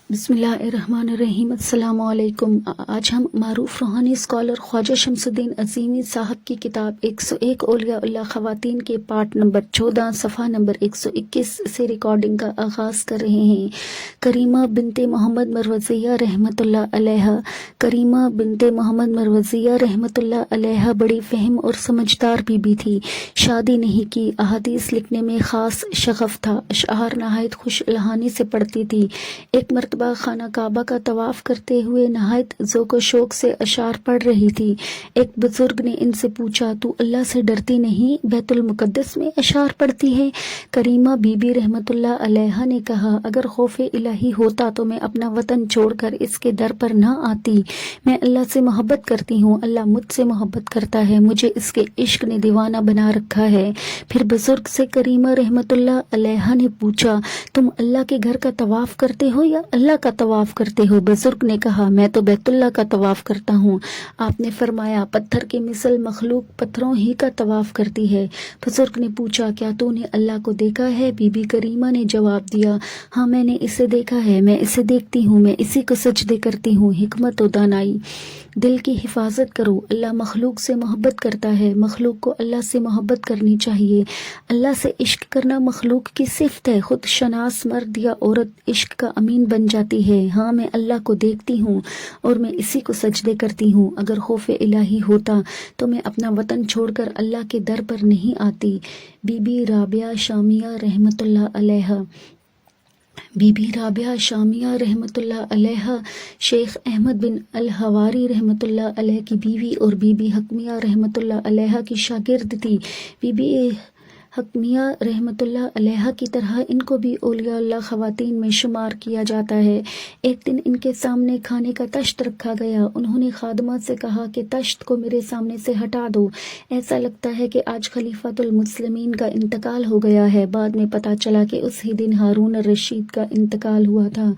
بسم اللہ الرحمن الرحیم۔ السلام علیکم۔ آج ہم معروف روحانی اسکالر خواجہ شمس الدین عظیمی صاحب کی کتاب 101 اولیاء اللہ خواتین کے پارٹ نمبر 14 صفحہ نمبر 121 سے ریکارڈنگ کا آغاز کر رہے ہیں۔ کریمہ بنت محمد مروزیہ رحمۃ اللہ علیہ۔ کریمہ بنت محمد مروزیہ رحمۃ اللہ علیہ بڑی فہم اور سمجھدار بی تھی۔ شادی نہیں کی، احادیث لکھنے میں خاص شغف تھا، اشعار نہایت خوش الحانی سے پڑھتی تھی۔ ایک مرتبہ خانہ کعبہ کا طواف کرتے ہوئے نہایت ذوق و شوق سے اشعار پڑھ رہی تھی۔ ایک بزرگ نے ان سے پوچھا، تو اللہ سے ڈرتی نہیں، بیت المقدس میں اشعار پڑھتی ہے؟ کریمہ بی بی رحمۃ اللہ علیہ نے کہا، اگر خوف الہی ہوتا تو میں اپنا وطن چھوڑ کر اس کے در پر نہ آتی۔ میں اللہ سے محبت کرتی ہوں، اللہ مجھ سے محبت کرتا ہے، مجھے اس کے عشق نے دیوانہ بنا رکھا ہے۔ پھر بزرگ سے کریمہ رحمۃ اللہ علیہ نے پوچھا، تم اللہ کے گھر کا طواف کرتے ہو یا اللہ کا طواف کرتے ہو؟ بزرگ نے کہا، میں تو بیت اللہ کا طواف کرتا ہوں۔ آپ نے فرمایا، پتھر کے مثل مخلوق پتھروں ہی کا طواف کرتی ہے۔ بزرگ نے پوچھا، کیا تو نے اللہ کو دیکھا ہے؟ بی بی کریمہ نے جواب دیا، ہاں میں نے اسے دیکھا ہے، میں اسے دیکھتی ہوں، میں اسی کو سجدے کرتی ہوں۔ حکمت و دانائی۔ دل کی حفاظت کرو، اللہ مخلوق سے محبت کرتا ہے، مخلوق کو اللہ سے محبت کرنی چاہیے۔ اللہ سے عشق کرنا مخلوق کی صفت ہے، خود شناس مرد یا عورت عشق کا امین بن جاتی ہے۔ ہاں میں اللہ کو دیکھتی ہوں اور میں اسی کو سجدے کرتی ہوں۔ اگر خوف الہی ہوتا تو میں اپنا وطن چھوڑ کر اللہ کے در پر نہیں آتی۔ بی بی رابعہ شامیہ رحمۃ اللہ علیہ۔ بی بی رابعہ شامیہ رحمۃ اللہ علیہ شیخ احمد بن الحواری رحمۃ اللہ علیہ کی بیوی اور بی بی حکمیہ رحمۃ اللہ علیہ کی شاگرد تھی۔ بی بی حکمیہ رحمۃ اللہ علیہ کی طرح ان کو بھی اولیاء اللہ خواتین میں شمار کیا جاتا ہے۔ ایک دن ان کے سامنے کھانے کا تشت رکھا گیا۔ انہوں نے خادمہ سے کہا کہ تشت کو میرے سامنے سے ہٹا دو، ایسا لگتا ہے کہ آج خلیفۃ المسلمین کا انتقال ہو گیا ہے۔ بعد میں پتہ چلا کہ اس ہی دن ہارون الرشید کا انتقال ہوا تھا۔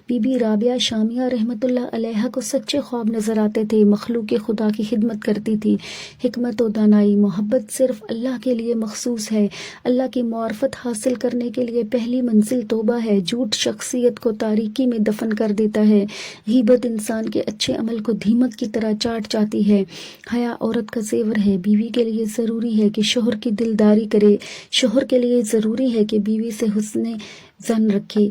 بی بی رابعہ شامیہ رحمۃ اللہ علیہ کو سچے خواب نظر آتے تھے، مخلوق خدا کی خدمت کرتی تھی۔ حکمت و دانائی۔ محبت صرف اللہ کے لیے مخصوص ہے۔ اللہ کی معرفت حاصل کرنے کے لیے پہلی منزل توبہ ہے۔ جھوٹ شخصیت کو تاریکی میں دفن کر دیتا ہے۔ غیبت انسان کے اچھے عمل کو دیمک کی طرح چاٹ جاتی ہے۔ حیا عورت کا زیور ہے۔ بیوی کے لیے ضروری ہے کہ شوہر کی دلداری کرے، شوہر کے لیے ضروری ہے کہ بیوی سے حسن ظن رکھے۔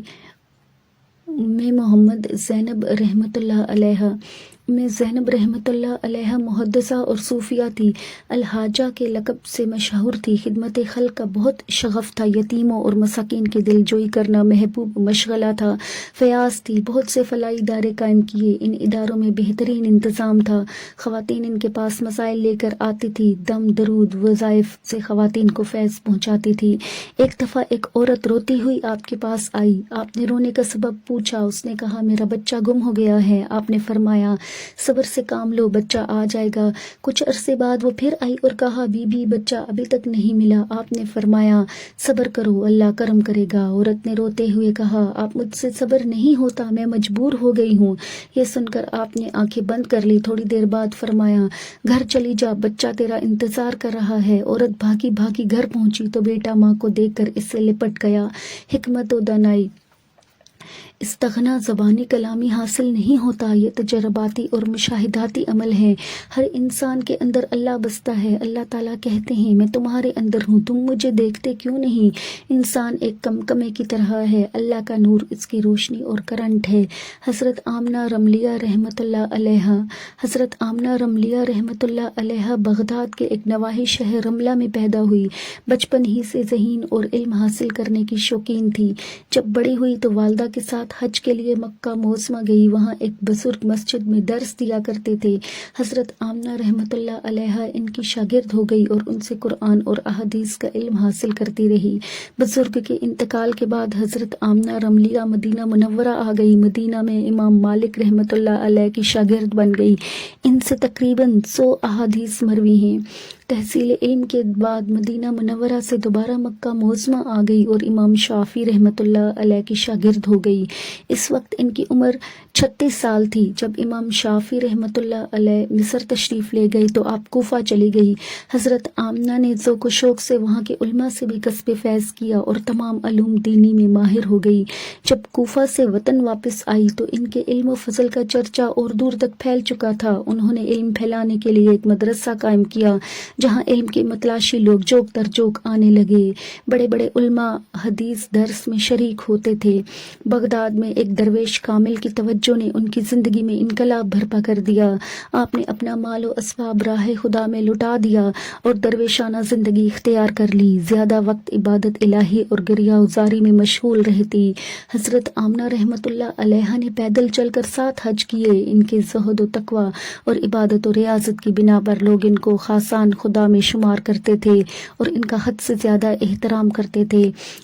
محمد زینب رحمۃ اللہ علیہ۔ زینب رحمۃ اللہ علیہ محدثہ اور صوفیہ تھی، الحاجہ کے لقب سے مشہور تھی۔ خدمت خلق کا بہت شغف تھا، یتیموں اور مساکین کی دل جوئی کرنا محبوب مشغلہ تھا۔ فیاض تھی، بہت سے فلاحی ادارے قائم کیے، ان اداروں میں بہترین انتظام تھا۔ خواتین ان کے پاس مسائل لے کر آتی تھی، دم درود وظائف سے خواتین کو فیض پہنچاتی تھی۔ ایک دفعہ ایک عورت روتی ہوئی آپ کے پاس آئی، آپ نے رونے کا سبب پوچھا۔ اس نے کہا، میرا بچہ گم ہو گیا ہے۔ آپ نے فرمایا، صبر سے کام لو، بچہ آ جائے گا۔ کچھ عرصے بعد وہ پھر آئی اور کہا، بی بی بچہ ابھی تک نہیں ملا۔ آپ نے فرمایا، صبر کرو، اللہ کرم کرے گا۔ عورت نے روتے ہوئے کہا، آپ مجھ سے صبر نہیں ہوتا، میں مجبور ہو گئی ہوں۔ یہ سن کر آپ نے آنکھیں بند کر لی۔ تھوڑی دیر بعد فرمایا، گھر چلی جا، بچہ تیرا انتظار کر رہا ہے۔ عورت بھاگی بھاگی گھر پہنچی تو بیٹا ماں کو دیکھ کر اس سے لپٹ گیا۔ حکمت و دانائی۔ استغنا زبانی کلامی حاصل نہیں ہوتا، یہ تجرباتی اور مشاہداتی عمل ہے۔ ہر انسان کے اندر اللہ بستا ہے۔ اللہ تعالیٰ کہتے ہیں، میں تمہارے اندر ہوں، تم مجھے دیکھتے کیوں نہیں؟ انسان ایک کمکمے کی طرح ہے، اللہ کا نور اس کی روشنی اور کرنٹ ہے۔ حضرت آمنہ رملیہ رحمۃ اللہ علیہ۔ حضرت آمنہ رملیہ رحمۃ اللہ علیہ بغداد کے ایک نواحی شہر رملہ میں پیدا ہوئی۔ بچپن ہی سے ذہین اور علم حاصل کرنے کی شوقین تھی۔ جب بڑی ہوئی تو والدہ کے ساتھ حج کے لیے مکہ معظمہ گئی، وہاں ایک بزرگ مسجد میں درس دیا کرتے تھے۔ حضرت آمنہ رحمۃ اللہ علیہ ان کی شاگرد ہو گئی اور ان سے قرآن اور احادیث کا علم حاصل کرتی رہی۔ بزرگ کے انتقال کے بعد حضرت آمنہ رملیہ مدینہ منورہ آ گئی۔ مدینہ میں امام مالک رحمۃ اللہ علیہ کی شاگرد بن گئی۔ ان سے تقریباً 100 احادیث مروی ہیں۔ تحصیل علم کے بعد مدینہ منورہ سے دوبارہ مکہ معظمہ آ گئی اور امام شافعی رحمۃ اللہ علیہ کی شاگرد ہو گئی۔ اس وقت ان کی عمر 36 سال تھی۔ جب امام شافعی رحمۃ اللہ علیہ مصر تشریف لے گئی تو آپ کوفہ چلی گئی۔ حضرت آمنہ نے ذوق و شوق سے وہاں کے علماء سے بھی کسب فیض کیا اور تمام علوم دینی میں ماہر ہو گئی۔ جب کوفہ سے وطن واپس آئی تو ان کے علم و فضل کا چرچا اور دور تک پھیل چکا تھا۔ انہوں نے علم پھیلانے کے لیے ایک مدرسہ قائم کیا جہاں علم کے متلاشی لوگ جوک در جوک آنے لگے۔ بڑے بڑے علماء حدیث درس میں شریک ہوتے تھے۔ بغداد میں ایک درویش کامل کی توجہ نے ان کی زندگی میں انقلاب برپا کر دیا۔ آپ نے اپنا مال و اسباب راہ خدا میں لٹا دیا اور درویشانہ زندگی اختیار کر لی۔ زیادہ وقت عبادت الہی اور گریہ وزاری میں مشغول رہتی۔ حضرت آمنہ رحمۃ اللہ علیہ نے پیدل چل کر 7 حج کیے۔ ان کے زہد و تقوی اور عبادت و ریاضت کی بنا پر لوگ ان کو خاصان خدا میں شمار کرتے تھے اور ان کا حد سے زیادہ احترام کرتے تھے۔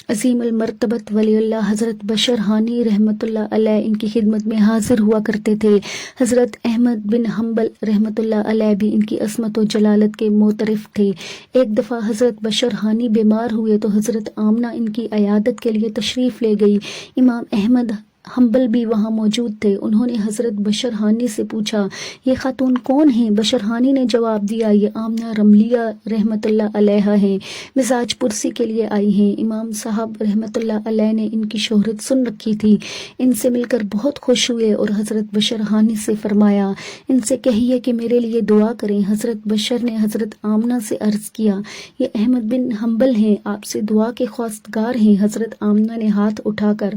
عظیم المرتبت ولی اللہ حضرت بشر حانی رحمۃ اللہ علیہ ان کی خدمت میں حاضر ہوا کرتے تھے۔ حضرت احمد بن حنبل رحمۃ اللہ علیہ بھی ان کی عظمت و جلالت کے معترف تھے۔ ایک دفعہ حضرت بشر حانی بیمار ہوئے تو حضرت آمنہ ان کی عیادت کے لیے تشریف لے گئی۔ امام احمد حنبل بھی وہاں موجود تھے۔ انہوں نے حضرت بشر حانی سے پوچھا، یہ خاتون کون ہیں؟ بشر حانی نے جواب دیا، یہ آمنہ رملیہ رحمۃ اللہ علیہ ہیں، مزاج پرسی کے لیے آئی ہیں۔ امام صاحب رحمۃ اللہ علیہ نے ان کی شہرت سن رکھی تھی، ان سے مل کر بہت خوش ہوئے اور حضرت بشر حانی سے فرمایا، ان سے کہیے کہ میرے لیے دعا کریں۔ حضرت بشر نے حضرت آمنہ سے عرض کیا، یہ احمد بن حنبل ہیں، آپ سے دعا کے خواستگار ہیں۔ حضرت آمنہ نے ہاتھ اٹھا کر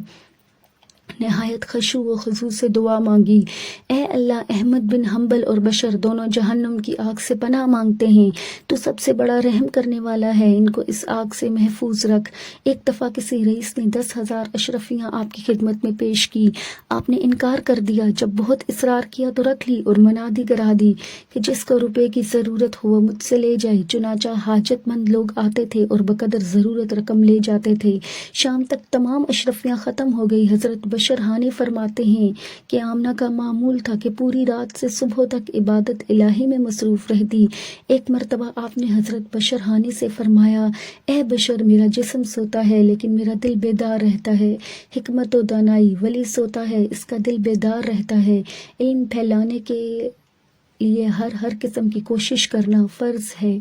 نہایت خشوع و خضوع سے دعا مانگی، اے اللہ، احمد بن حنبل اور بشر دونوں جہنم کی آگ سے پناہ مانگتے ہیں، تو سب سے بڑا رحم کرنے والا ہے، ان کو اس آگ سے محفوظ رکھ۔ ایک دفعہ کسی رئیس نے 10,000 اشرفیاں آپ کی خدمت میں پیش کی، آپ نے انکار کر دیا۔ جب بہت اصرار کیا تو رکھ لی اور منادی کرا دی کہ جس کو روپے کی ضرورت ہو وہ مجھ سے لے جائے۔ چنانچہ حاجت مند لوگ آتے تھے اور بقدر ضرورت رقم لے جاتے تھے۔ شام تک تمام اشرفیاں ختم ہو گئی۔ حضرت بشر حانی فرماتے ہیں کہ آمنہ کا معمول تھا کہ پوری رات سے صبح تک عبادت الہی میں مصروف رہتی۔ ایک مرتبہ آپ نے حضرت بشر حانی سے فرمایا، اے بشر، میرا جسم سوتا ہے لیکن میرا دل بیدار رہتا ہے۔ حکمت و دانائی، ولی سوتا ہے، اس کا دل بیدار رہتا ہے۔ علم پھیلانے کے لیے ہر قسم کی کوشش کرنا فرض ہے۔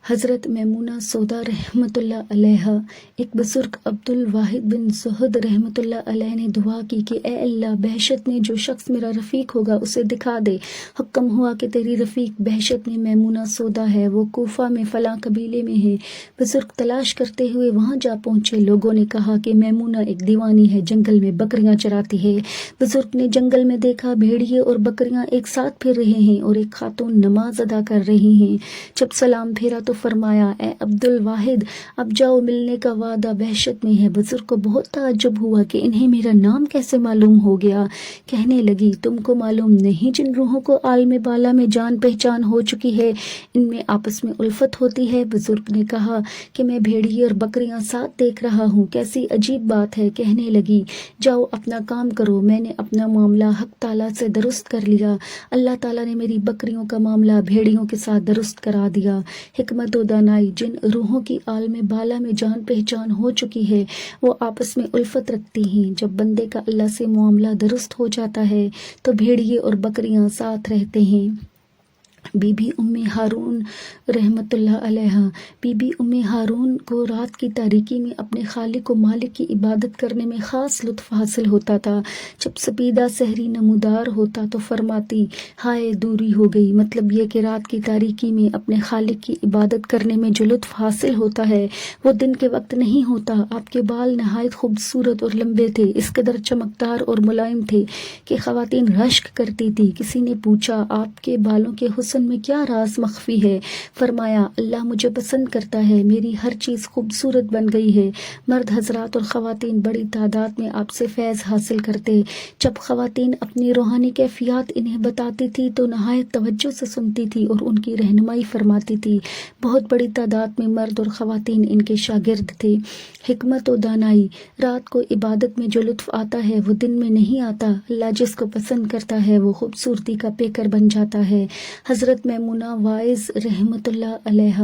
حضرت میمونہ سودا رحمۃ اللہ علیہ، ایک بزرگ عبد الواحد بن زہد رحمۃ اللہ علیہ نے دعا کی کہ اے اللہ، بہشت میں جو شخص میرا رفیق ہوگا اسے دکھا دے۔ حکم ہوا کہ تیری رفیق بہشت میں میمونہ سودا ہے، وہ کوفہ میں فلاں قبیلے میں ہے۔ بزرگ تلاش کرتے ہوئے وہاں جا پہنچے۔ لوگوں نے کہا کہ میمونہ ایک دیوانی ہے، جنگل میں بکریاں چراتی ہے۔ بزرگ نے جنگل میں دیکھا بھیڑیے اور بکریاں ایک ساتھ پھر رہے ہیں اور ایک خاتون نماز ادا کر رہی ہیں۔ جب سلام پھیرا تو فرمایا، اے عبد الواحد، اب جاؤ، ملنے کا وعدہ بہشت میں ہے۔ بزرگ کو بہت تعجب ہوا کہ انہیں میرا نام کیسے معلوم ہو گیا۔ کہنے لگی، تم کو معلوم نہیں جن روحوں کو عالم بالا میں جان پہچان ہو چکی ہے، ان میں آپس میں الفت ہوتی ہے؟ بزرگ نے کہا کہ میں بھیڑیے اور بکریاں ساتھ دیکھ رہا ہوں، کیسی عجیب بات ہے۔ کہنے لگی، جاؤ اپنا کام کرو، میں نے اپنا معاملہ حق تعالیٰ سے درست کر لیا، اللہ تعالیٰ نے میری بکریوں کا معاملہ بھیڑیوں کے ساتھ درست کرا دیا۔ حکمت و دانائی، جن روحوں کی عالم بالا میں جان پہچان ہو چکی ہے وہ آپس میں الفت رکھتی ہیں۔ جب بندے کا اللہ سے معاملہ درست ہو جاتا ہے تو بھیڑیے اور بکریاں ساتھ رہتے ہیں۔ بی بی ام ہارون رحمۃ اللہ علیہ، بی بی ام ہارون کو رات کی تاریکی میں اپنے خالق و مالک کی عبادت کرنے میں خاص لطف حاصل ہوتا تھا۔ جب سپیدہ سحری نمودار ہوتا تو فرماتی، ہائے دوری ہو گئی، مطلب یہ کہ رات کی تاریکی میں اپنے خالق کی عبادت کرنے میں جو لطف حاصل ہوتا ہے وہ دن کے وقت نہیں ہوتا۔ آپ کے بال نہایت خوبصورت اور لمبے تھے، اس قدر چمکدار اور ملائم تھے کہ خواتین رشک کرتی تھی۔ کسی نے پوچھا، آپ کے بالوں کے حسن میں کیا راز مخفی ہے؟ فرمایا، اللہ مجھے پسند کرتا ہے، میری ہر چیز خوبصورت بن گئی ہے۔ مرد حضرات اور خواتین بڑی تعداد میں آپ سے فیض حاصل کرتے۔ جب خواتین اپنی روحانی کیفیات انہیں بتاتی تھی تو نہایت توجہ سے سنتی تھی اور ان کی رہنمائی فرماتی تھی۔ بہت بڑی تعداد میں مرد اور خواتین ان کے شاگرد تھے۔ حکمت و دانائی، رات کو عبادت میں جو لطف آتا ہے وہ دن میں نہیں آتا۔ اللہ جس کو پسند کرتا ہے وہ خوبصورتی کا پیکر بن جاتا ہے۔ حضرت حضرت میمونہ وائز رحمۃ اللہ علیہ۔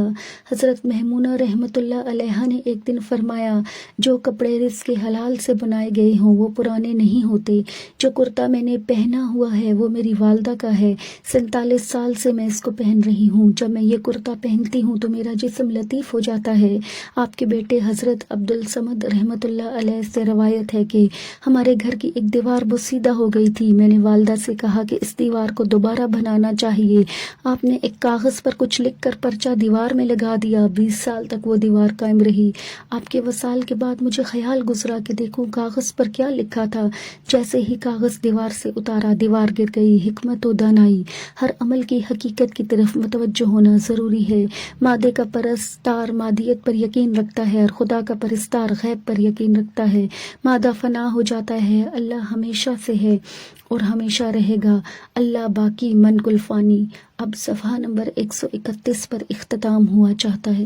حضرت میمونہ رحمۃ اللہ علیہ نے ایک دن فرمایا، جو کپڑے رزق حلال سے بنائے گئے ہوں وہ پرانے نہیں ہوتے۔ جو کرتا میں نے پہنا ہوا ہے وہ میری والدہ کا ہے، 47 سال سے میں اس کو پہن رہی ہوں۔ جب میں یہ کرتا پہنتی ہوں تو میرا جسم لطیف ہو جاتا ہے۔ آپ کے بیٹے حضرت عبدالصمد رحمۃ اللہ علیہ سے روایت ہے کہ ہمارے گھر کی ایک دیوار بوسیدہ ہو گئی تھی۔ میں نے والدہ سے کہا کہ اس دیوار کو دوبارہ بنانا چاہیے۔ آپ نے ایک کاغذ پر کچھ لکھ کر پرچہ دیوار میں لگا دیا۔ 20 سال تک وہ دیوار قائم رہی۔ آپ کے وصال کے بعد مجھے خیال گزرا کہ دیکھوں کاغذ پر کیا لکھا تھا۔ جیسے ہی کاغذ دیوار سے اتارا، دیوار گر گئی۔ حکمت و دانائی، ہر عمل کی حقیقت کی طرف متوجہ ہونا ضروری ہے۔ مادے کا پرستار مادیت پر یقین رکھتا ہے اور خدا کا پرستار غیب پر یقین رکھتا ہے۔ مادہ فنا ہو جاتا ہے، اللہ ہمیشہ سے ہے اور ہمیشہ رہے گا، اللہ باقی من کل فانی۔ اب صفحہ نمبر 131 پر اختتام ہوا چاہتا ہے۔